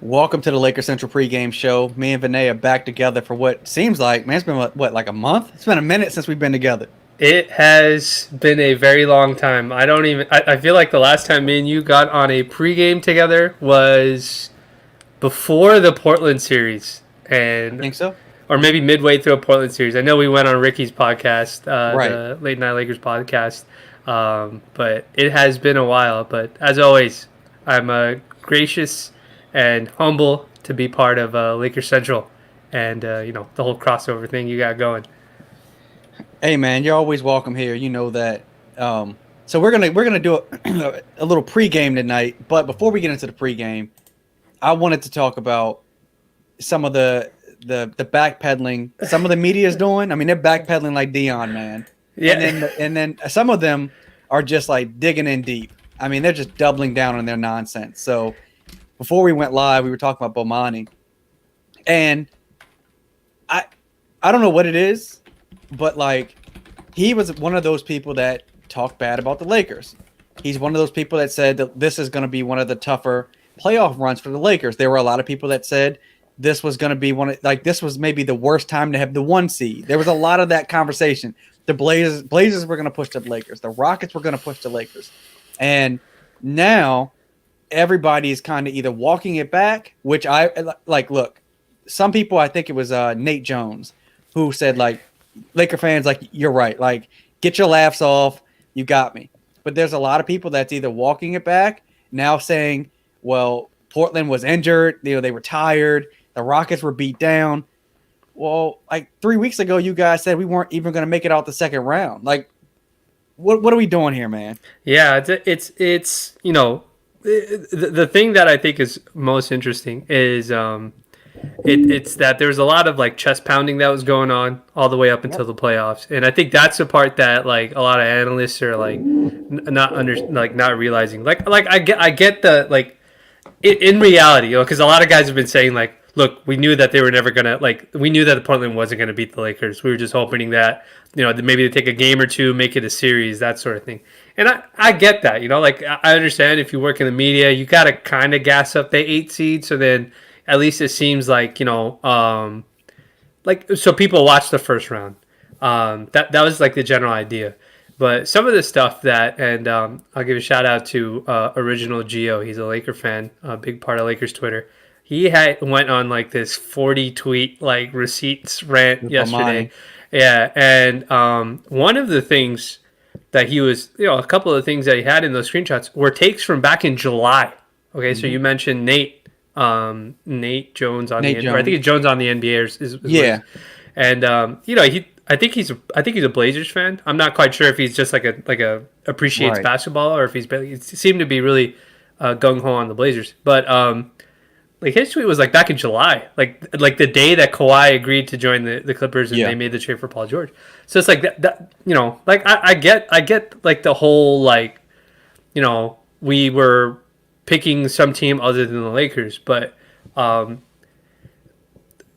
Welcome to the Lakers Central pregame show. Me and Vinay are back together for what seems like, man, it's been what, like a month? It's been a minute since we've been together. It has been a very long time. I don't even. I feel like the last time me and you got on a pregame together was before the Portland series, and Think so? or maybe midway through a Portland series. I know we went on Ricky's podcast, Right. the Late Night Lakers podcast, but it has been a while. But as always, I'm gracious and humble to be part of Lakers Central, and the whole crossover thing you got going. Hey, man, you're always welcome here. You know that. So we're gonna do a little pregame tonight. But before we get into the pregame, I wanted to talk about some of the backpedaling. Some of the media is doing. I mean, they're backpedaling like Dion, man. And Yeah. then some of them are just like digging in deep. I mean, they're just doubling down on their nonsense. So before we went live, we were talking about Bomani, and I I don't know what it is, but like he was one of those people that talked bad about the Lakers. He's one of those people that said that this is going to be one of the tougher playoff runs for the Lakers. There were a lot of people that said this was going to be this was maybe the worst time to have the one seed. There was a lot of that conversation. The Blazers were going to push the Lakers. The Rockets were going to push the Lakers. And now everybody is kind of either walking it back, which I like. Look, some people, I think it was Nate Jones, who said like, Laker fans, like, you're right, like, get your laughs off, you got me. But there's a lot of people that's either walking it back now, saying, well, Portland was injured, they were tired, the Rockets were beat down. Well, like 3 weeks ago, you guys said we weren't even going to make it out the second round. Like, what are we doing here, man? Yeah, it's the thing that I think is most interesting is it's that there's a lot of like chest pounding that was going on all the way up until Yep. the playoffs, and I think that's the part that like a lot of analysts are like not under like not realizing. Like I get the like in reality, because a lot of guys have been saying like, look, we knew that they were never gonna like, we knew that Portland wasn't gonna beat the Lakers. We were just hoping that maybe they take a game or two, make it a series, that sort of thing. And I get that, like I understand if you work in the media, you gotta kind of gas up the 8 seed, so then at least it seems like like so people watch the first round. That was like the general idea. But some of the stuff that, and I'll give a shout out to Original Geo. He's a Laker fan, a big part of Lakers Twitter. He went on like this 40 tweet like receipts rant With yesterday. Bomani. Yeah, and one of the things that he was, a couple of the things that he had in those screenshots were takes from back in July. Okay, so Mm-hmm. you mentioned Nate Jones on Nate the, or I think Jones. it's Jones on the NBA, is what Yeah. and he, I think he's a Blazers fan. I'm not quite sure if he's just like a appreciates Right. basketball, or if he seemed to be really gung ho on the Blazers. But like his tweet was like back in July, like the day that Kawhi agreed to join the Clippers and Yeah. they made the trade for Paul George. So it's like that like I get like the whole like we were picking some team other than the Lakers, but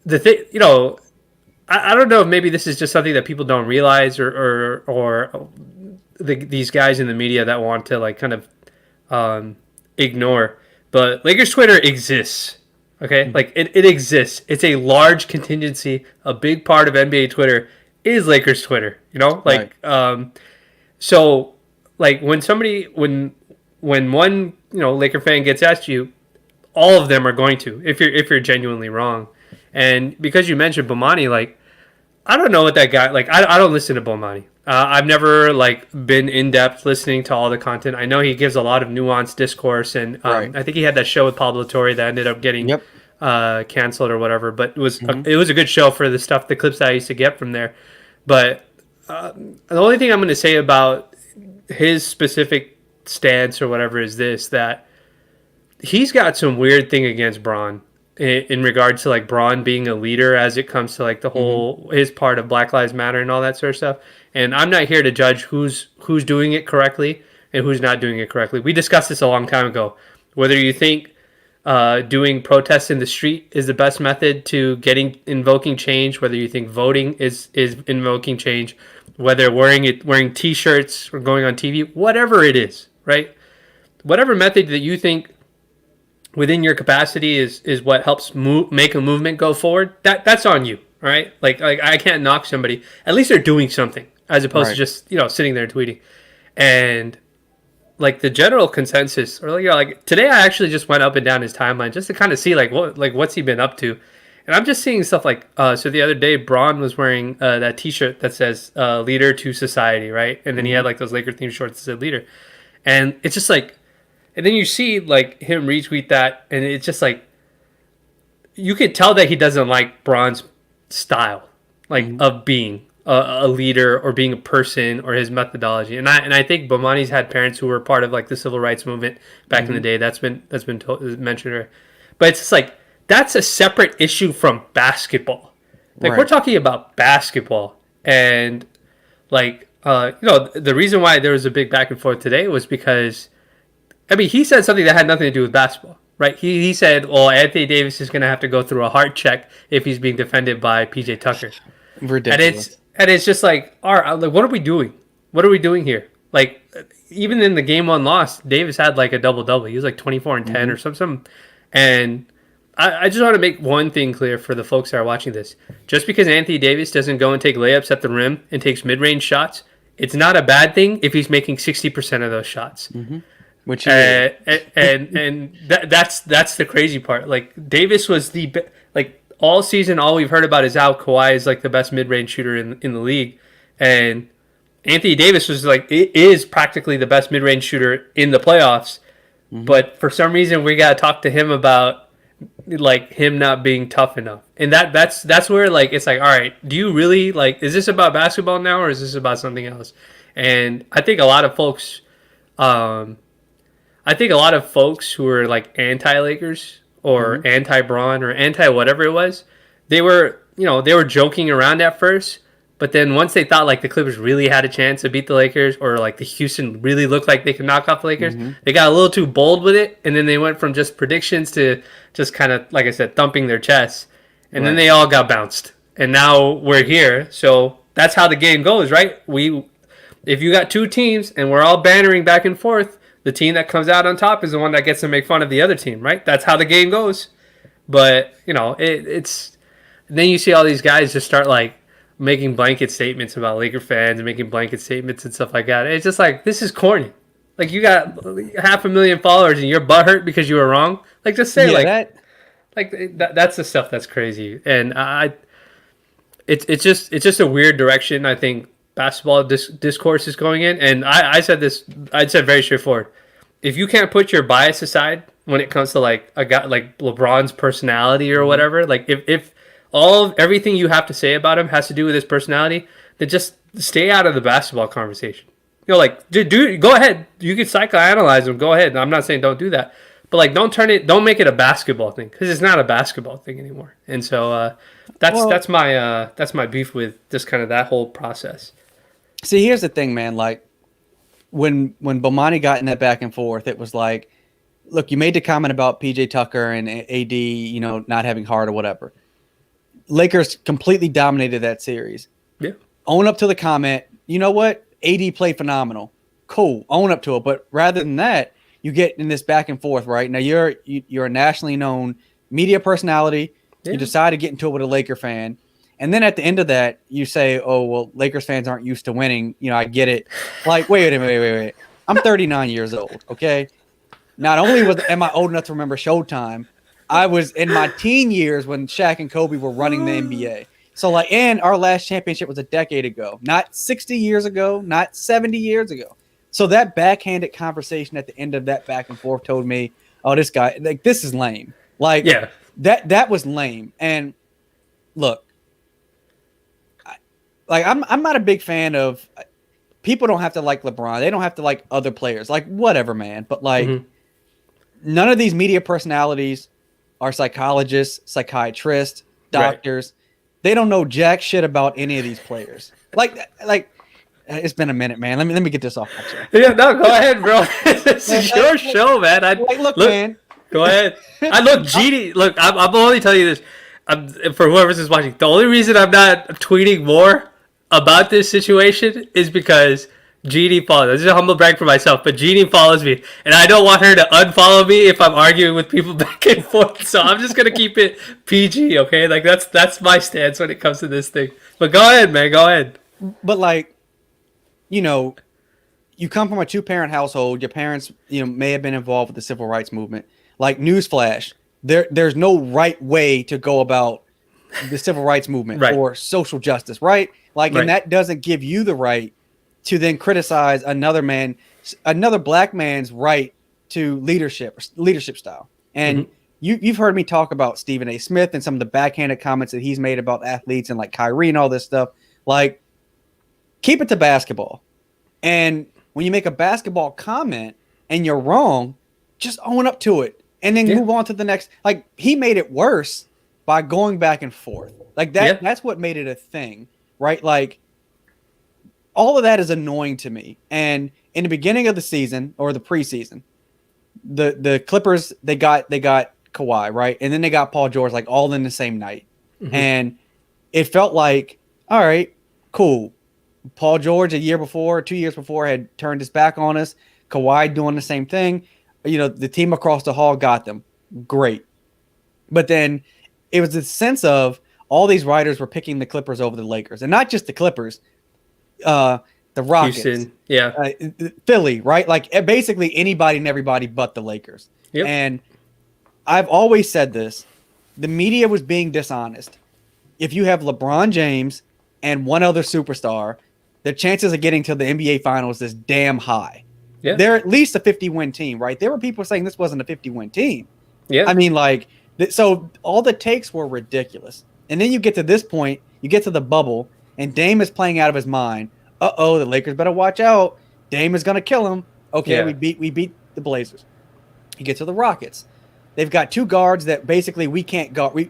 the thing, I don't know if maybe this is just something that people don't realize, or these guys in the media that want to like kind of ignore. But Lakers Twitter exists. Okay, Mhm. like it exists. It's a large contingency. A big part of NBA Twitter is Lakers Twitter. Right. So like when one Laker fan gets asked you, all of them are going to, if you're genuinely wrong. And because you mentioned Bomani, like I don't know what that guy like. I don't listen to Bomani. I've never like been in depth listening to all the content. I know he gives a lot of nuanced discourse, and Right. I think he had that show with Pablo Torre that ended up getting Yep. canceled or whatever. But it was Mm-hmm. it was a good show for the stuff, the clips that I used to get from there. But the only thing I'm going to say about his specific stance or whatever is this: that he's got some weird thing against Braun in regards to like Braun being a leader as it comes to like the Mm-hmm. whole his part of Black Lives Matter and all that sort of stuff. And I'm not here to judge who's doing it correctly and who's not doing it correctly. We discussed this a long time ago. Whether you think doing protests in the street is the best method to getting invoking change, whether you think voting is invoking change, whether wearing T-shirts or going on TV, whatever it is, right? Whatever method that you think within your capacity is what helps make a movement go forward, that's on you. All right, like I can't knock somebody. At least they're doing something as opposed to Right. just sitting there tweeting. And like the general consensus, or like today, I actually just went up and down his timeline just to kind of see what's he been up to. And I'm just seeing stuff like so the other day Braun was wearing that T-shirt that says "Leader to Society," right? And then he had like those Laker themed shorts that said "Leader," and it's just like, and then you see like him retweet that, and it's just like you could tell that he doesn't like Braun's style, like of being a leader or being a person or his methodology. And I think Bomani's had parents who were part of like the civil rights movement back in the day. That's been mentioned here, but it's just like that's a separate issue from basketball. Like Right. we're talking about basketball, and like the reason why there was a big back and forth today was because I mean, he said something that had nothing to do with basketball, right? He said, well, Anthony Davis is going to have to go through a heart check if he's being defended by PJ Tucker. Ridiculous. And it's just like, all right, like, what are we doing? What are we doing here? Like, even in the game one loss, Davis had like a double-double. He was like 24 and 10 or something. And I just want to make one thing clear for the folks that are watching this. Just because Anthony Davis doesn't go and take layups at the rim and takes mid-range shots, it's not a bad thing if he's making 60% of those shots. Which is That's the crazy part. Like Davis was like all season, all we've heard about is how Kawhi is like the best mid range shooter in the league, and Anthony Davis was like it is practically the best mid range shooter in the playoffs. But for some reason, we gotta talk to him about like him not being tough enough, and that's where like it's like, all right, do you really like? Is this about basketball now, or is this about something else? And I think a lot of folks. I think a lot of folks who were like anti-Lakers or anti-Braun or anti-whatever it was, they were joking around at first, but then once they thought like the Clippers really had a chance to beat the Lakers or like the Houston really looked like they could knock off the Lakers, they got a little too bold with it, and then they went from just predictions to just kind of, like I said, thumping their chests, and then they all got bounced. And now we're here, so that's how the game goes, right? If you got two teams and we're all bantering back and forth, the team that comes out on top is the one that gets to make fun of the other team, right? That's how the game goes. But it's then you see all these guys just start like making blanket statements about Laker fans and making blanket statements and stuff like that. It's just like, this is corny. Like, you got 500,000 followers and you're butthurt because you were wrong. Like, just say that's the stuff that's crazy. And it's just a weird direction I think basketball discourse is going in. And I said very straightforward. If you can't put your bias aside when it comes to like a guy like LeBron's personality or whatever, like if everything you have to say about him has to do with his personality, then just stay out of the basketball conversation. Like, dude, go ahead. You can psychoanalyze him. Go ahead. I'm not saying don't do that, but like, don't make it a basketball thing, because it's not a basketball thing anymore. And so that's my beef with just kind of that whole process. See, here's the thing, man. Like, when Bomani got in that back and forth, it was like, look, you made the comment about PJ Tucker and AD, not having heart or whatever. Lakers completely dominated that series. Yeah. Own up to the comment. You know what? AD played phenomenal. Cool. Own up to it. But rather than that, you get in this back and forth, right? Now you're a nationally known media personality. Yeah. You decide to get into it with a Laker fan. And then at the end of that, you say, oh, well, Lakers fans aren't used to winning. I get it. Like, wait. I'm 39 years old, okay? Not only am I old enough to remember Showtime, I was in my teen years when Shaq and Kobe were running the NBA. So, like, and our last championship was a decade ago. Not 60 years ago, not 70 years ago. So that backhanded conversation at the end of that back and forth told me, oh, this guy, like, this is lame. Like, yeah, that was lame. And look, I'm not a big fan of people. Don't have to like LeBron. They don't have to like other players. Like, whatever, man. But like, none of these media personalities are psychologists, psychiatrists, doctors. Right. They don't know jack shit about any of these players. Like it's been a minute, man. Let me get this off my chest. Yeah, no, go ahead, bro. This is your show, man. Look, man. Go ahead. GD. Look, I'm only telling you this. For whoever's is watching, the only reason I'm not tweeting more about this situation is because Jeannie follows. This is a humble brag for myself, but Jeannie follows me, and I don't want her to unfollow me if I'm arguing with people back and forth. So I'm just gonna keep it PG, okay? Like that's my stance when it comes to this thing. But go ahead, man. Go ahead. But like, you know, you come from a two-parent household. Your parents, may have been involved with the civil rights movement. Like, newsflash, there's no right way to go about the civil rights movement Right. or social justice, right? Like, Right. and that doesn't give you the right to then criticize another black man's right to leadership style. And you've heard me talk about Stephen A. Smith and some of the backhanded comments that he's made about athletes and like Kyrie and all this stuff. Like, keep it to basketball. And when you make a basketball comment and you're wrong, just own up to it and then move on to the next. Like, he made it worse by going back and forth. Like that. That's what made it a thing, right? Like, all of that is annoying to me. And in the beginning of the season or the preseason, the Clippers, they got Kawhi, right? And then they got Paul George, like all in the same night. And it felt like, all right, cool. Paul George 2 years before had turned his back on us. Kawhi doing the same thing. The team across the hall got them. Great. But then it was the sense of all these writers were picking the Clippers over the Lakers. And not just the Clippers. The Rockets. Houston, Philly, right? Like, basically anybody and everybody but the Lakers. Yep. And I've always said this. The media was being dishonest. If you have LeBron James and one other superstar, the chances of getting to the NBA Finals is damn high. Yeah. They're at least a 50-win team, right? There were people saying this wasn't a 50-win team. Yeah. I mean, like, so all the takes were ridiculous. And then you get to this point, you get to the bubble, and Dame is playing out of his mind. The Lakers better watch out. Dame is going to kill him. Okay, we beat the Blazers. You get to the Rockets. They've got two guards that basically we can't guard. We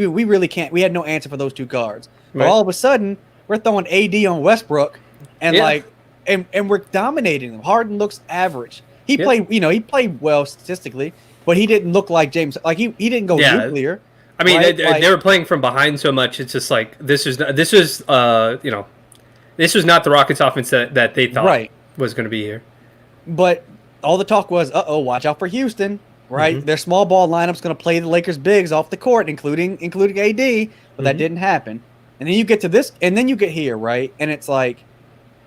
really can't. We had no answer for those two guards. But all of a sudden, we're throwing AD on Westbrook, and and we're dominating them. Harden looks average. He played well statistically, but he didn't look like James. Like he didn't go nuclear. I mean, right? they were playing from behind so much. It's just like this was not the Rockets offense that they thought was going to be here. But all the talk was, watch out for Houston, right? Their small ball lineup's going to play the Lakers bigs off the court, including AD. But that didn't happen. And then you get to this, and then you get here, right? And it's like,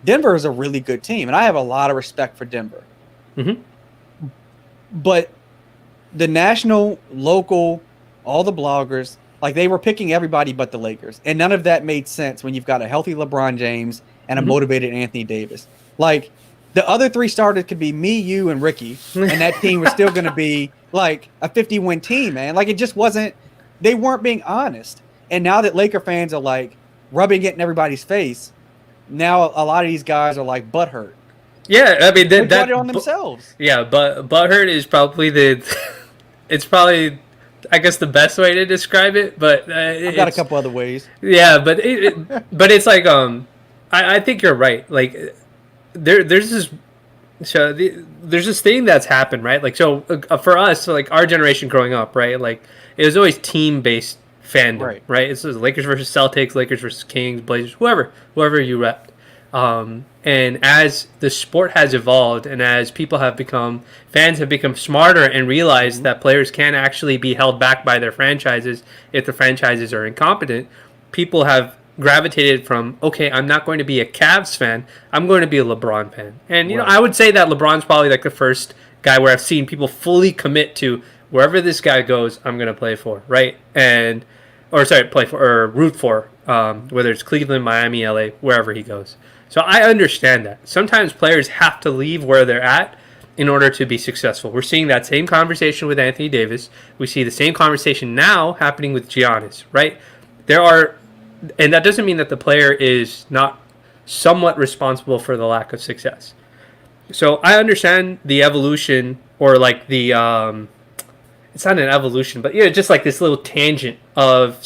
Denver is a really good team, and I have a lot of respect for Denver. But the national, local, all the bloggers, like, they were picking everybody but the Lakers. And none of that made sense when you've got a healthy LeBron James and a motivated Anthony Davis. Like, the other three starters could be me, you, and Ricky, and that team was still going to be, like, a 50-win team, man. Like, it just wasn't – they weren't being honest. And now that Laker fans are, like, rubbing it in everybody's face, now a lot of these guys are, like, butthurt. Yeah, I mean, they brought it on themselves. Yeah, but butthurt is probably it's probably, I guess, the best way to describe it. But I've got a couple other ways. Yeah, but but it's like I think you're right. Like there's this thing that's happened, right? Like, so for us, so like our generation growing up, right? Like, it was always team based fandom, right? It's Lakers versus Celtics, Lakers versus Kings, Blazers, whoever you repped. And as the sport has evolved and as fans have become smarter and realized that players can actually be held back by their franchises if the franchises are incompetent, people have gravitated from, okay, I'm not going to be a Cavs fan, I'm going to be a LeBron fan. And, I would say that LeBron's probably like the first guy where I've seen people fully commit to wherever this guy goes, I'm going to play for, right? Root for, whether it's Cleveland, Miami, LA, wherever he goes. So I understand that. Sometimes players have to leave where they're at in order to be successful. We're seeing that same conversation with Anthony Davis. We see the same conversation now happening with Giannis, right? And that doesn't mean that the player is not somewhat responsible for the lack of success. So I understand the evolution, or like the it's not an evolution, but just like this little tangent of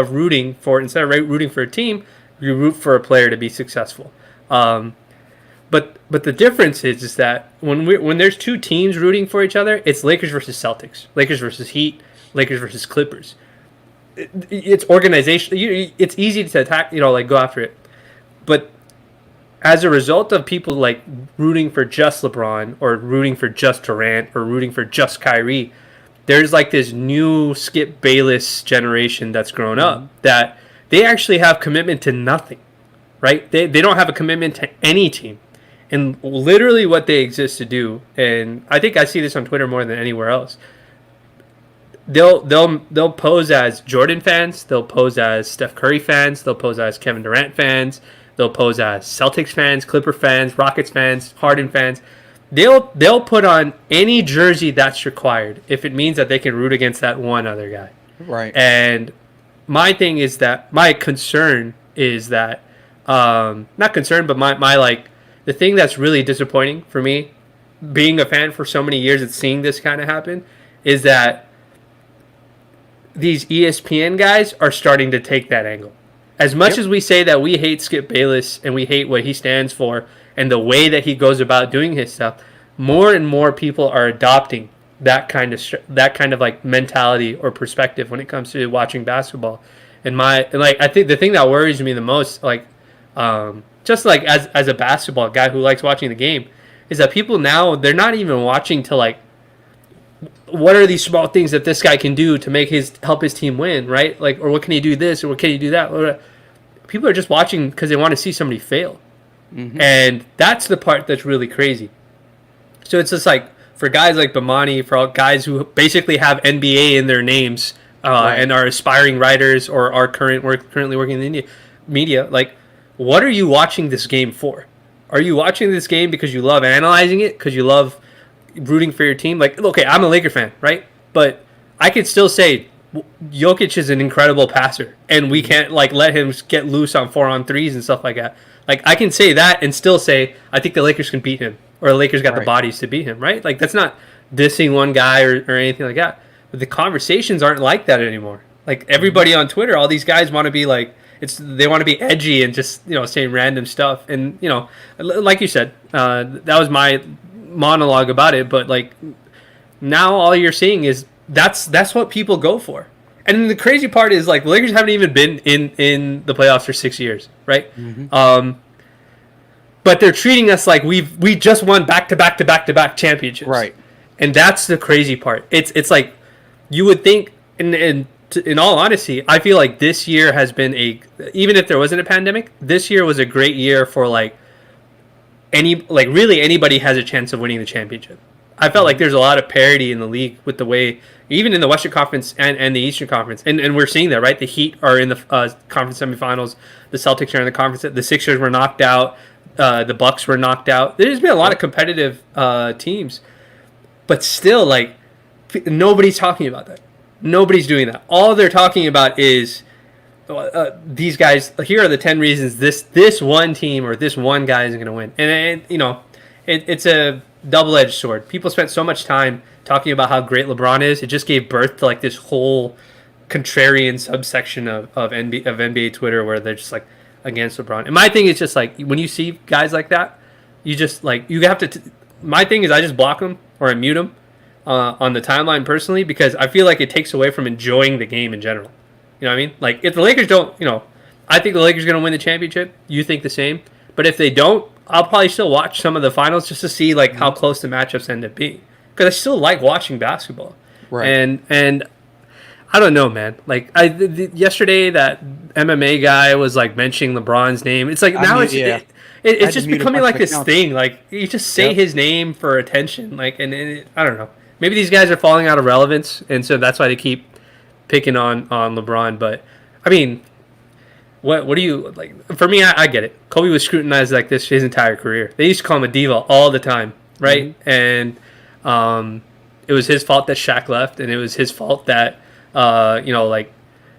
rooting for, instead of rooting for a team, you root for a player to be successful. But the difference is that when there's two teams rooting for each other, it's Lakers versus Celtics, Lakers versus Heat, Lakers versus Clippers. It's organization. It's easy to attack, like go after it. But as a result of people like rooting for just LeBron or rooting for just Durant or rooting for just Kyrie, there's like this new Skip Bayless generation that's grown up that they actually have commitment to nothing, right? They don't have a commitment to any team. And literally what they exist to do, and I think I see this on Twitter more than anywhere else, they'll pose as Jordan fans, they'll pose as Steph Curry fans, they'll pose as Kevin Durant fans, they'll pose as Celtics fans, Clipper fans, Rockets fans, Harden fans. They'll put on any jersey that's required if it means that they can root against that one other guy. Right. And my thing is that my concern is that not concern, but my like the thing that's really disappointing for me, being a fan for so many years and seeing this kind of happen, is that these ESPN guys are starting to take that angle. As much as we say that we hate Skip Bayless and we hate what he stands for and the way that he goes about doing his stuff, more and more people are adopting that kind of like mentality or perspective when it comes to watching basketball. And I think the thing that worries me the most, like just like as a basketball guy who likes watching the game, is that people now, they're not even watching to like, what are these small things that this guy can do to help his team win, right? Like, or what can he do this, or what can he do that? People are just watching because they want to see somebody fail. Mm-hmm. And that's the part that's really crazy. So it's just like, for guys like Bomani, for all guys who basically have NBA in their names and are aspiring writers or are currently working in the media, like, what are you watching this game for? Are you watching this game because you love analyzing it, because you love rooting for your team? Like, okay, I'm a Laker fan, right? But I could still say Jokic is an incredible passer, and we can't like let him get loose on 4-on-3s and stuff like that. Like, I can say that and still say I think the Lakers can beat him, or the Lakers got the bodies to beat him, right? Like, that's not dissing one guy or anything like that. But the conversations aren't like that anymore. Like, everybody on Twitter, all these guys want to be like, they want to be edgy and just, saying random stuff. And, like you said, that was my monologue about it, but like, now all you're seeing is that's what people go for. And then the crazy part is, like, the Lakers haven't even been in the playoffs for 6 years, right? Mm-hmm. But they're treating us like we just won back-to-back championships, right? And that's the crazy part. It's like, you would think, in all honesty, I feel like this year has been even if there wasn't a pandemic, this year was a great year for really anybody has a chance of winning the championship. I felt like there's a lot of parity in the league with the way, even in the Western Conference and the Eastern Conference, and we're seeing that, right? The Heat are in the conference semifinals, the Celtics are in the conference, the Sixers were knocked out, the Bucks were knocked out. There's been a lot of competitive teams, but still, like, nobody's talking about that. Nobody's doing that. All they're talking about is these guys. Here are the 10 reasons this one team or this one guy isn't going to win. And it's a double-edged sword. People spent so much time talking about how great LeBron is. It just gave birth to like this whole contrarian subsection of NBA Twitter where they're just like against LeBron. And my thing is just like, when you see guys like that, you just like, you have to. My thing is, I just block them or I mute them on the timeline personally, because I feel like it takes away from enjoying the game in general. You know what I mean? Like, if the Lakers don't, I think the Lakers are going to win the championship. You think the same. But if they don't, I'll probably still watch some of the finals just to see like how close the matchups end up being, because I still like watching basketball. Right. And I don't know, man. Like, yesterday that MMA guy was like mentioning LeBron's name. It's like, now it's just becoming like this thing. Like, you just say his name for attention. Like, and I don't know. Maybe these guys are falling out of relevance, and so that's why they keep picking on LeBron. But I mean, what do you like? For me, I get it. Kobe was scrutinized like this his entire career. They used to call him a diva all the time, right? Mm-hmm. And it was his fault that Shaq left, and it was his fault that like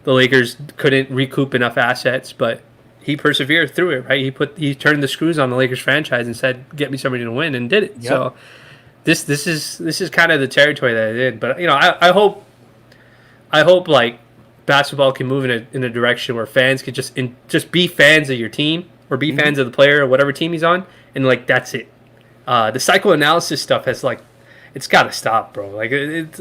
the Lakers couldn't recoup enough assets, but he persevered through it, right? He turned the screws on the Lakers franchise and said, "Get me somebody to win," and did it. Yep. So this is kind of the territory that it did. But I hope like basketball can move in a direction where fans could just be fans of your team, or be fans of the player or whatever team he's on, and like, that's it. The psychoanalysis stuff has, like, it's got to stop, bro. Like,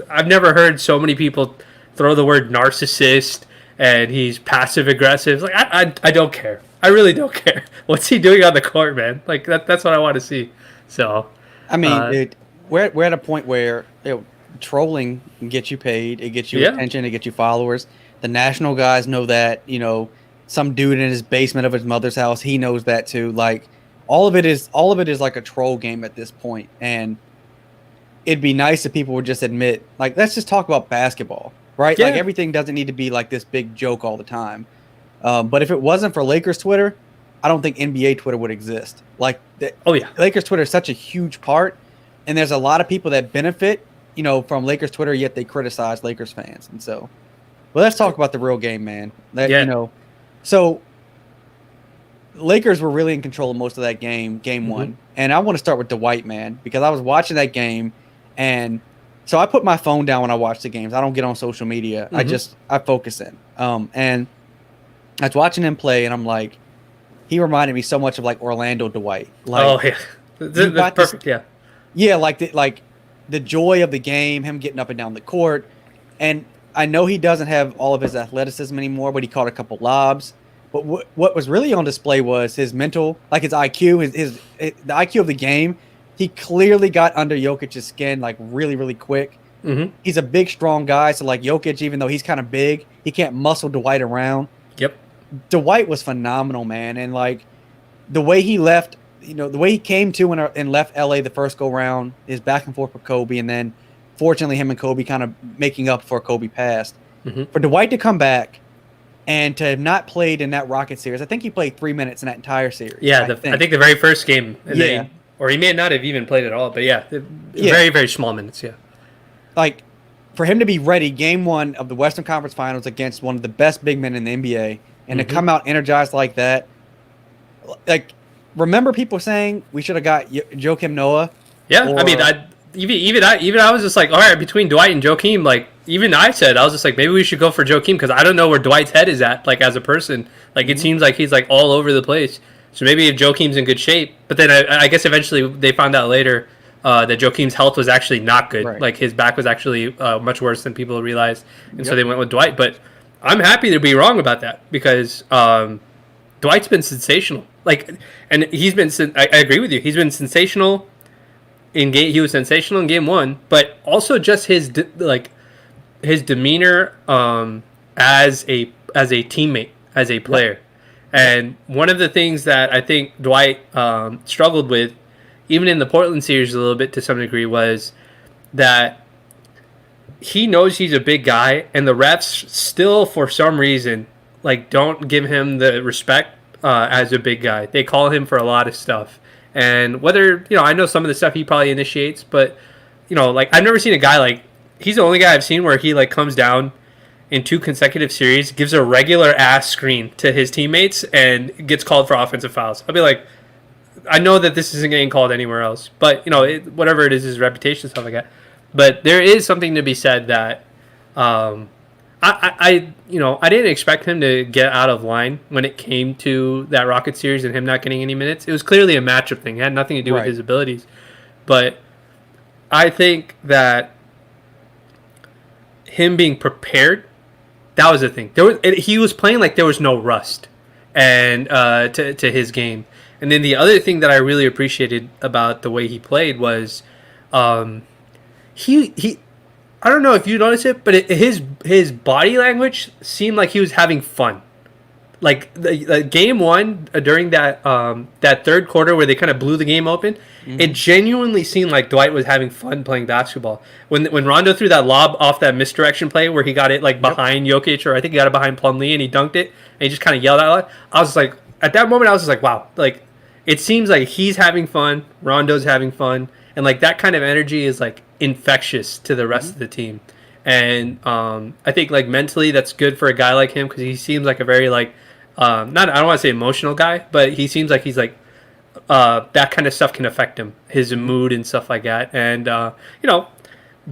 I've never heard so many people throw the word narcissist and he's passive aggressive. Like I don't care. I really don't care. What's he doing on the court, man? Like that's what I want to see. So, I mean, dude, we're at a point where trolling can get you paid. It gets you attention. It gets you followers. The national guys know that. Some dude in his basement of his mother's house, he knows that too. Like all of it is like a troll game at this point. And it'd be nice if people would just admit, like, let's just talk about basketball, right? Yeah. Like everything doesn't need to be like this big joke all the time. But if it wasn't for Lakers Twitter, I don't think NBA Twitter would exist. Like, Lakers Twitter is such a huge part, and there's a lot of people that benefit, from Lakers Twitter, yet they criticize Lakers fans. And so, well, let's talk about the real game, man. So Lakers were really in control of most of that game one. And I want to start with Dwight, man, because I was watching that game, and so I put my phone down when I watch the games. I don't get on social media. I focus in. And I was watching him play, and I'm like, he reminded me so much of like Orlando Dwight. Like, that's perfect. Yeah, like the joy of the game, him getting up and down the court. And I know he doesn't have all of his athleticism anymore, but he caught a couple lobs. But what was really on display was his mental, like his IQ, the IQ of the game. He clearly got under Jokic's skin like really, really quick. He's a big, strong guy. So like Jokic, even though he's kind of big, he can't muscle Dwight around. Yep. Dwight was phenomenal, man. And like the way he left, the way he came to and left LA the first go round, his back and forth with Kobe, and then fortunately him and Kobe kind of making up for Kobe passed. For Dwight to come back and to have not played in that Rocket series, I think he played 3 minutes in that entire series. Yeah, I think the very first game. Or he may not have even played at all, but very, very small minutes, Like, for him to be ready game one of the Western Conference Finals against one of the best big men in the NBA, and to come out energized like that, like, remember people saying we should have got Joakim Noah? Yeah, I mean, I was just like, all right, between Dwight and Joakim, like, even I was just like, maybe we should go for Joakim, because I don't know where Dwight's head is at, like, as a person. Like, it seems like he's, like, all over the place. So maybe if Joakim's in good shape, but then I guess eventually they found out later that Joakim's health was actually not good. Right. Like, his back was actually much worse than people realized, and so they went with Dwight. But I'm happy to be wrong about that, because Dwight's been sensational. Like, and he's been. I agree with you. He's been sensational in game. He was sensational in game one, but also just his demeanor as a teammate, as a player. Yeah. And one of the things that I think Dwight struggled with, even in the Portland series a little bit to some degree, was that he knows he's a big guy, and the refs still, for some reason, like, don't give him the respect as a big guy. They call him for a lot of stuff. And whether, I know some of the stuff he probably initiates, but, like, I've never seen a guy like, he's the only guy I've seen where he, like, comes down in 2 consecutive series, gives a regular ass screen to his teammates, and gets called for offensive fouls. I'll be like, I know that this isn't getting called anywhere else, but whatever it is, his reputation, stuff like that. But there is something to be said that I didn't expect him to get out of line when it came to that Rocket series and him not getting any minutes. It was clearly a matchup thing. It had nothing to do with his abilities. But I think that him being prepared, that was the thing. He was playing like there was no rust and to his game. And then the other thing that I really appreciated about the way he played was he I don't know if you noticed it, but his body language seemed like he was having fun. Like the game one during that third quarter where they kind of blew the game open, it genuinely seemed like Dwight was having fun playing basketball. When Rondo threw that lob off that misdirection play where he got it like behind Jokic, or I think he got it behind Plumlee, and he dunked it, and he just kind of yelled out. I was like, at that moment, I was just like, wow, like it seems like he's having fun, Rondo's having fun, and like that kind of energy is like infectious to the rest of the team. And I think like mentally that's good for a guy like him, because he seems like a very like I don't want to say emotional guy, but he seems like he's like that kind of stuff can affect him, his mood and stuff like that. And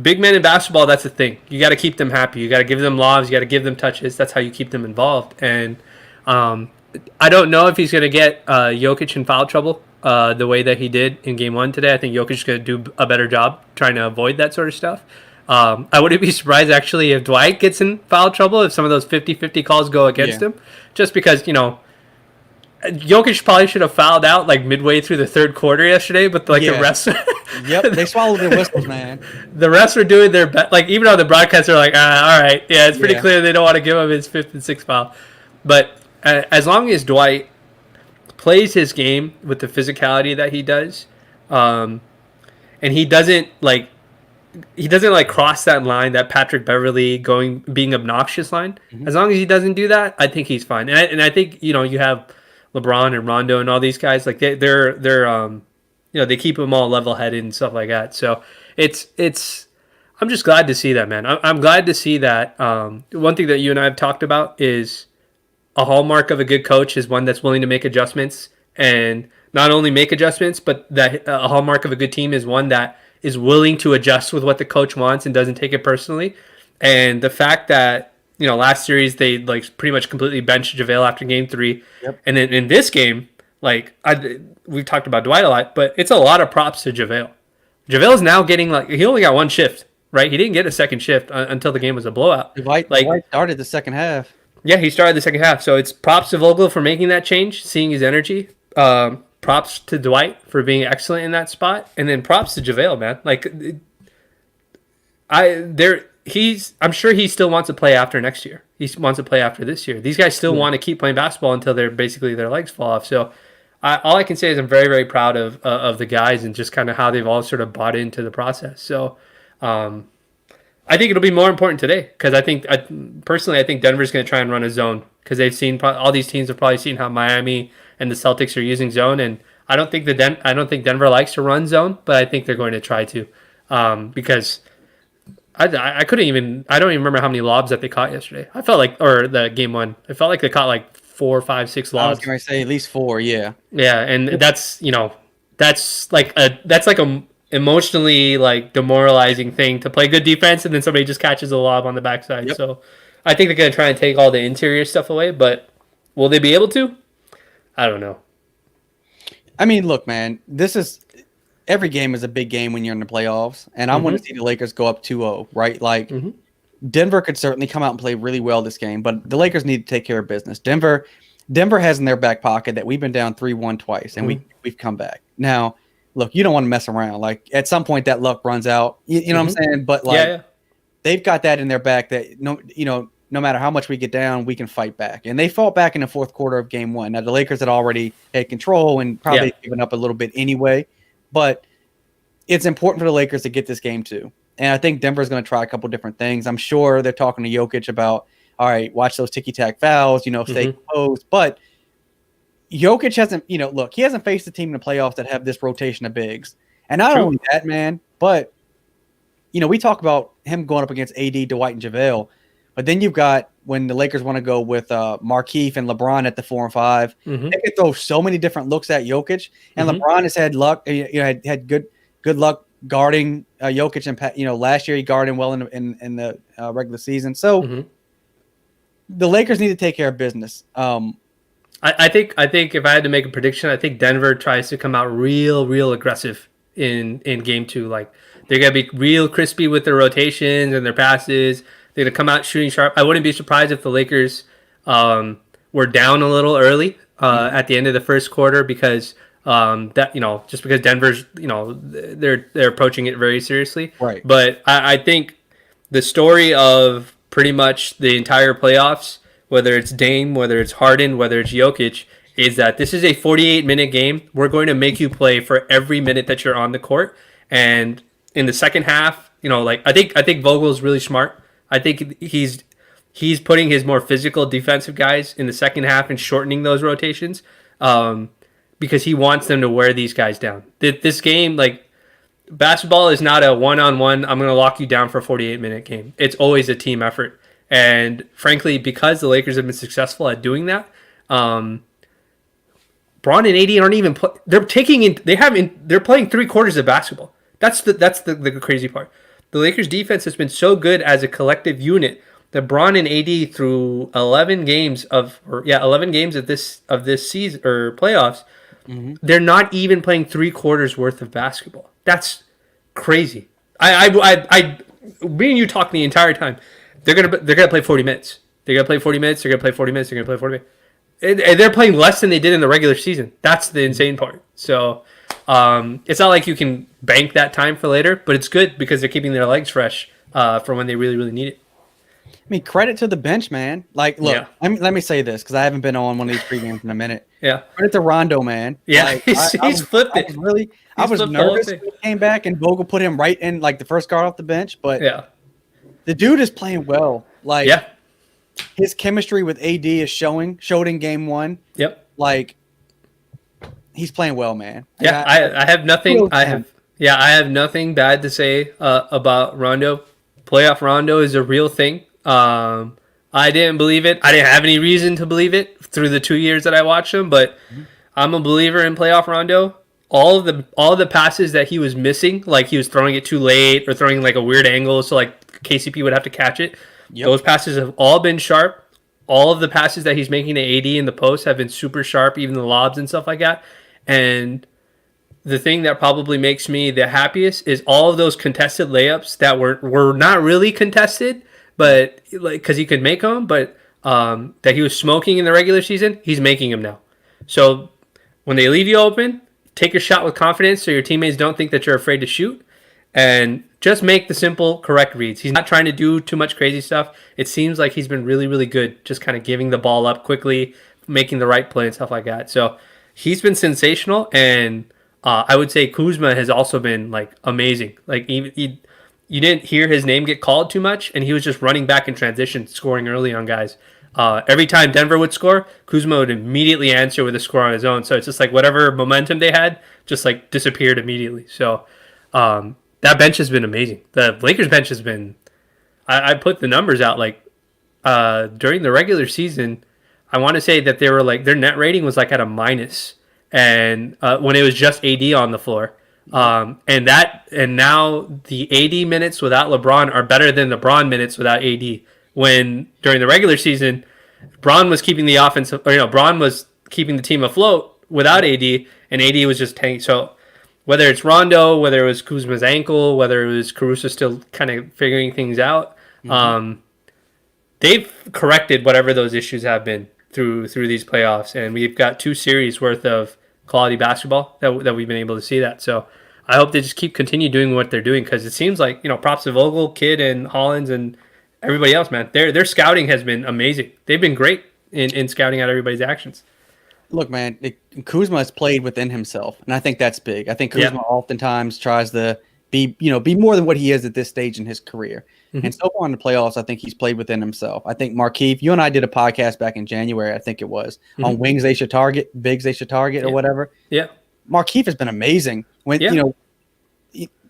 big men in basketball, that's the thing. You got to keep them happy. You got to give them lobs. You got to give them touches. That's how you keep them involved. And I don't know if he's going to get Jokic in foul trouble the way that he did in game one today. I think Jokic is going to do a better job trying to avoid that sort of stuff. I wouldn't be surprised actually if Dwight gets in foul trouble if some of those 50-50 calls go against him, just because Jokic probably should have fouled out like midway through the third quarter yesterday, but the refs. Yep, they swallowed their whistles, man. The refs were doing their best. Like even on the broadcast, they're like, all right, yeah, it's pretty clear they don't want to give him his 5th and 6th foul. But as long as Dwight plays his game with the physicality that he does, and he doesn't cross that line, that Patrick Beverly being obnoxious line. Mm-hmm. As long as he doesn't do that, I think he's fine. And I think you have LeBron and Rondo and all these guys, like they're they keep them all level headed and stuff like that. So it's I'm just glad to see that, man. I'm glad to see that. One thing that you and I have talked about is a hallmark of a good coach is one that's willing to make adjustments, and not only make adjustments, but that a hallmark of a good team is one that is willing to adjust with what the coach wants and doesn't take it personally. And the fact that last series they like pretty much completely benched JaVale after game 3, and then in this game, like we've talked about Dwight a lot, but it's a lot of props to JaVale. JaVale's now getting he only got one shift, right? He didn't get a second shift until the game was a blowout. Dwight started the second half. Yeah, he started the second half. So it's props to Vogel for making that change, seeing his energy. Props to Dwight for being excellent in that spot, and then props to JaVale, man. Like I'm sure he still wants to play after next year. He wants to play after this year. These guys still want to keep playing basketball until their legs fall off. So all I can say is I'm very, very proud of the guys and just kind of how they've all sort of bought into the process. So I think it'll be more important today because I think Denver's going to try and run a zone because they've seen all these teams have probably seen how Miami and the Celtics are using zone, and I don't think Denver likes to run zone, but I think they're going to try to because I don't even remember how many lobs that they caught yesterday. I felt like, or the game 1, I felt like they caught like 4, 5, 6 lobs. I was going to say at least 4, yeah. Yeah, and that's like a emotionally like demoralizing thing to play good defense and then somebody just catches a lob on the backside. Yep. So I think they're going to try and take all the interior stuff away, but will they be able to? I don't know. I mean, look, man, every game is a big game when you're in the playoffs, and I want to see the Lakers go up 2-0, right? Like Denver could certainly come out and play really well this game, but the Lakers need to take care of business. Denver has in their back pocket that we've been down 3-1 twice, and we've come back. Now, look, you don't want to mess around. Like at some point, that luck runs out. You know what I'm saying? But they've got that in their back that no matter how much we get down, we can fight back. And they fought back in the fourth quarter of game 1. Now the Lakers had already had control and probably given up a little bit anyway, but it's important for the Lakers to get this game too. And I think Denver's going to try a couple different things. I'm sure they're talking to Jokic about, all right, watch those ticky-tack fouls, stay composed. But Jokic hasn't, he hasn't faced a team in the playoffs that have this rotation of bigs. And not only that, man, but, we talk about him going up against AD, Dwight, and JaVale. But then you've got when the Lakers want to go with Markieff and LeBron at the 4 and 5, they can throw so many different looks at Jokic. And LeBron has had luck, had good luck guarding Jokic, and last year he guarded him well in the regular season. So the Lakers need to take care of business. I think if I had to make a prediction, I think Denver tries to come out real aggressive in game 2. Like they're gonna be real crispy with their rotations and their passes. They're gonna come out shooting sharp. I wouldn't be surprised if the Lakers were down a little early at the end of the first quarter because just because Denver's they're approaching it very seriously. Right. But I think the story of pretty much the entire playoffs, whether it's Dame, whether it's Harden, whether it's Jokic, is that this is a 48-minute game. We're going to make you play for every minute that you're on the court. And in the second half, I think Vogel's really smart. I think he's putting his more physical defensive guys in the second half and shortening those rotations because he wants them to wear these guys down. This game, like basketball, is not a one-on-one, I'm going to lock you down for a 48-minute game. It's always a team effort. And frankly, because the Lakers have been successful at doing that, Bron and AD aren't even they're playing 3 quarters of basketball. That's the crazy part. The Lakers defense has been so good as a collective unit that Bron and AD through 11 games of this season or playoffs, they're not even playing 3 quarters worth of basketball. That's crazy. I me and you talk the entire time. They're gonna play 40 minutes. They're gonna play 40 minutes. They're gonna play 40 minutes. They're gonna play 40 minutes. And they're playing less than they did in the regular season. That's the insane part. So it's not like you can bank that time for later, but it's good because they're keeping their legs fresh for when they really, really need it. I mean, credit to the bench, man. Like, look, Yeah. let me say this because I haven't been on one of these pre-games in a minute. Yeah. Credit to Rondo, man. Yeah, Like, he's flipped it. I was flipped the whole nervous thing. when he came back and Vogel put him right in like the first guard off the bench, but Yeah. the dude is playing well. Like, Yeah. his chemistry with AD is showed in game one. Yep. Like, he's playing well, man. Yeah. I have nothing. I have nothing bad to say about Rondo. Playoff Rondo is a real thing. I didn't believe it. I didn't have any reason to believe it through the 2 years that I watched him, but I'm a believer in playoff Rondo. All of the passes that he was missing, like he was throwing it too late or throwing like a weird angle, so like KCP would have to catch it. Yep. Those passes have all been sharp. All of the passes that he's making to AD in the post have been super sharp, even the lobs and stuff like that. And the thing that probably makes me the happiest is all of those contested layups that were not really contested, but like because he could make them, but that he was smoking in the regular season, he's making them now. So when they leave you open, take a shot with confidence so your teammates don't think that you're afraid to shoot, and just make the simple, correct reads. He's not trying to do too much crazy stuff. It seems like he's been really, really good, just kind of giving the ball up quickly, making the right play and stuff like that. So he's been sensational, and I would say Kuzma has also been like amazing. Like you didn't hear his name get called too much, and he was just running back in transition, scoring early on guys. Every time Denver would score, Kuzma would immediately answer with a score on his own. So it's just like whatever momentum they had just like disappeared immediately. So that bench has been amazing. The Lakers bench has been. I put the numbers out like during the regular season. I want to say that they were like their net rating was like at a minus, and when it was just AD on the floor. And now the AD minutes without LeBron are better than LeBron minutes without AD. When during the regular season, Bron was keeping the offense, Bron was keeping the team afloat without AD, and AD was just tanking. So whether it's Rondo, whether it was Kuzma's ankle, whether it was Caruso still kind of figuring things out, they've corrected whatever those issues have been through these playoffs, and we've got 2 series worth of quality basketball that we've been able to see that. So I hope they just continue doing what they're doing, because it seems like props to Vogel, Kidd, and Hollins, and everybody else, man. Their scouting has been amazing. They've been great in scouting out everybody's actions. Look, man, Kuzma has played within himself, and I think that's big. I think Kuzma oftentimes tries to be more than what he is at this stage in his career. Mm-hmm. And so far in the playoffs, I think he's played within himself. I think Markieff, you and I did a podcast back in January, I think it was, on wings they should target, bigs they should target, or whatever. Yeah. Markieff has been amazing. When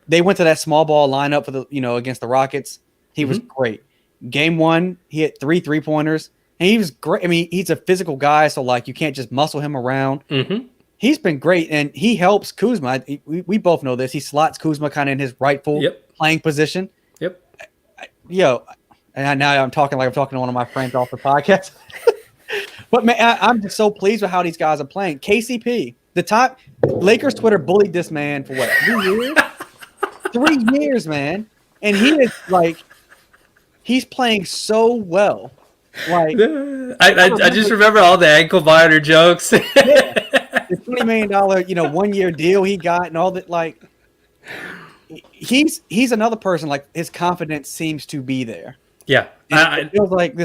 they went to that small ball lineup for the against the Rockets, he was great. Game 1, he hit 3 3-pointers, and he was great. I mean, he's a physical guy, so like you can't just muscle him around. Mm-hmm. He's been great, and he helps Kuzma. We both know this. He slots Kuzma kind of in his rightful playing position. Yep. And now I'm talking like I'm talking to one of my friends off the podcast. But man, I'm just so pleased with how these guys are playing. KCP, the top Lakers Twitter bullied this man for what, 3 years? 3 years, man, and he is like. He's playing so well. Like I just remember all the ankle biter jokes. The $20 million, 1 year deal he got and all that. Like he's another person. Like his confidence seems to be there. Yeah, it feels like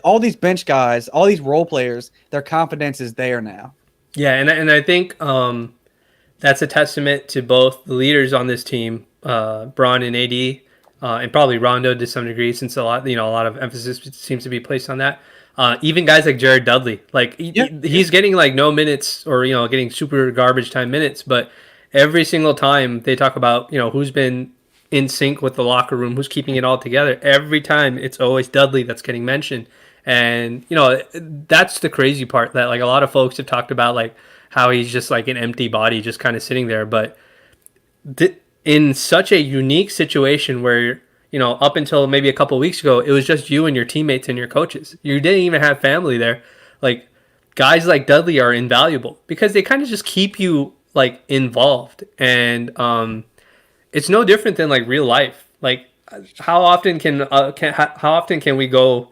all these bench guys, all these role players, their confidence is there now. Yeah, and I think that's a testament to both the leaders on this team, Bron and AD. And probably Rondo to some degree, since a lot of emphasis seems to be placed on that. Even guys like Jared Dudley, like he's getting like no minutes or getting super garbage time minutes, but every single time they talk about who's been in sync with the locker room, who's keeping it all together. Every time it's always Dudley that's getting mentioned, and that's the crazy part that like a lot of folks have talked about, like how he's just like an empty body, just kind of sitting there, but. In such a unique situation where, up until maybe a couple of weeks ago, it was just you and your teammates and your coaches. You didn't even have family there. Like, guys like Dudley are invaluable because they kind of just keep you, like, involved. And it's no different than, like, real life. Like, how often how often can we go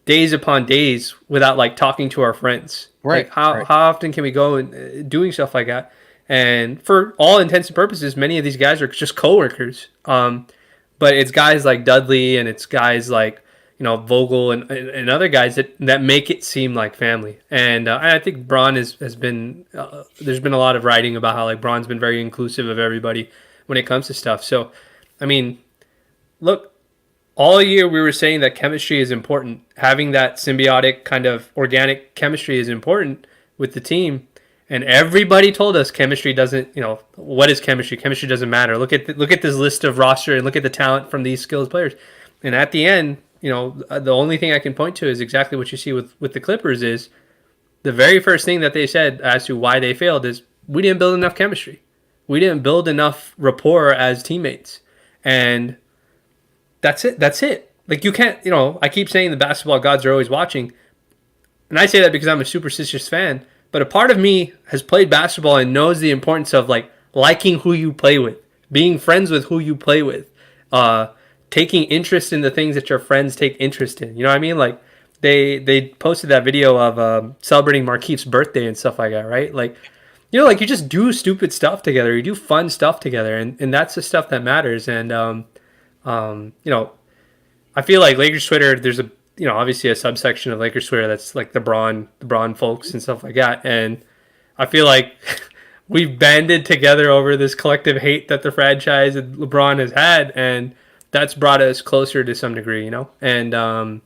days upon days without like talking to our friends? Right. Like how Right. how often can we go and doing stuff like that? And for all intents and purposes, many of these guys are just coworkers. But it's guys like Dudley and it's guys like Vogel and other guys that make it seem like family. And I think Braun has been there's been a lot of writing about how like Braun's been very inclusive of everybody when it comes to stuff. So, I mean, look, all year we were saying that chemistry is important. Having that symbiotic kind of organic chemistry is important with the team. And everybody told us chemistry doesn't, what is chemistry? Chemistry doesn't matter. Look at this list of roster and look at the talent from these skilled players. And at the end, the only thing I can point to is exactly what you see with the Clippers is the very first thing that they said as to why they failed is we didn't build enough chemistry. We didn't build enough rapport as teammates. And that's it. That's it. Like you can't, I keep saying the basketball gods are always watching. And I say that because I'm a superstitious fan. But a part of me has played basketball and knows the importance of like liking who you play with, being friends with who you play with, taking interest in the things that your friends take interest in. You know what I mean? Like they posted that video of celebrating Markeith's birthday and stuff like that, right? Like, like you just do stupid stuff together. You do fun stuff together. And that's the stuff that matters. And, I feel like Lakers Twitter, there's obviously a subsection of Lakers Twitter that's like the Braun folks and stuff like that. And I feel like we've banded together over this collective hate that the franchise and LeBron has had, and that's brought us closer to some degree, And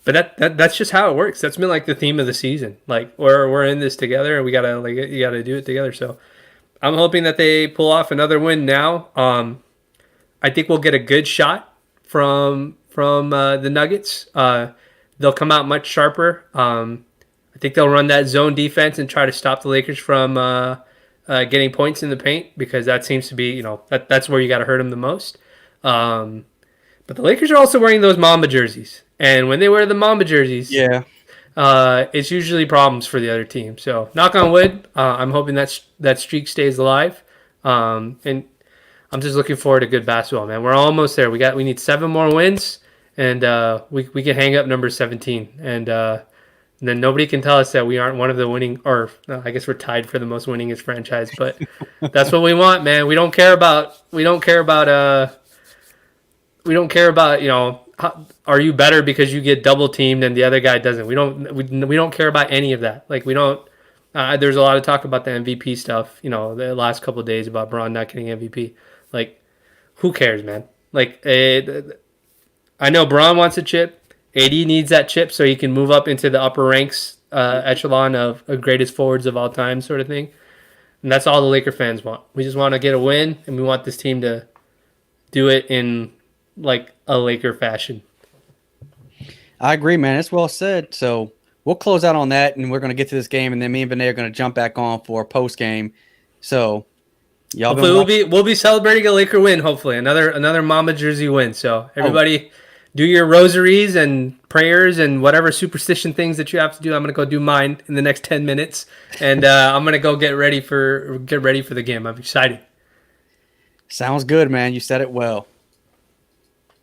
but that's just how it works. That's been like the theme of the season. Like we're in this together, and you gotta do it together. So I'm hoping that they pull off another win now. I think we'll get a good shot from the Nuggets. They'll come out much sharper. I think they'll run that zone defense and try to stop the Lakers from getting points in the paint because that seems to be, that's where you got to hurt them the most. But the Lakers are also wearing those Mamba jerseys. And when they wear the Mamba jerseys, it's usually problems for the other team. So knock on wood, I'm hoping that streak stays alive. And I'm just looking forward to good basketball, man. We're almost there. We need 7 more wins, and we can hang up number 17. And then nobody can tell us that we aren't one of the winning, or I guess we're tied for the most winningest franchise. But that's what we want, man. We don't care about are you better because you get double teamed and the other guy doesn't. We don't care about any of that. Like we don't. There's a lot of talk about the MVP stuff. The last couple of days about Braun not getting MVP. Like, who cares, man? Like, I know Braun wants a chip. AD needs that chip so he can move up into the upper ranks echelon of greatest forwards of all time sort of thing. And that's all the Laker fans want. We just want to get a win, and we want this team to do it in, like, a Laker fashion. I agree, man. It's well said. So we'll close out on that, and we're going to get to this game, and then me and Vinay are going to jump back on for a post-game. So... Hopefully we'll be celebrating a Laker win. Hopefully another Mamba jersey win. So everybody, do your rosaries and prayers and whatever superstition things that you have to do. I'm gonna go do mine in the next 10 minutes, and I'm gonna go get ready for the game. I'm excited. Sounds good, man. You said it well.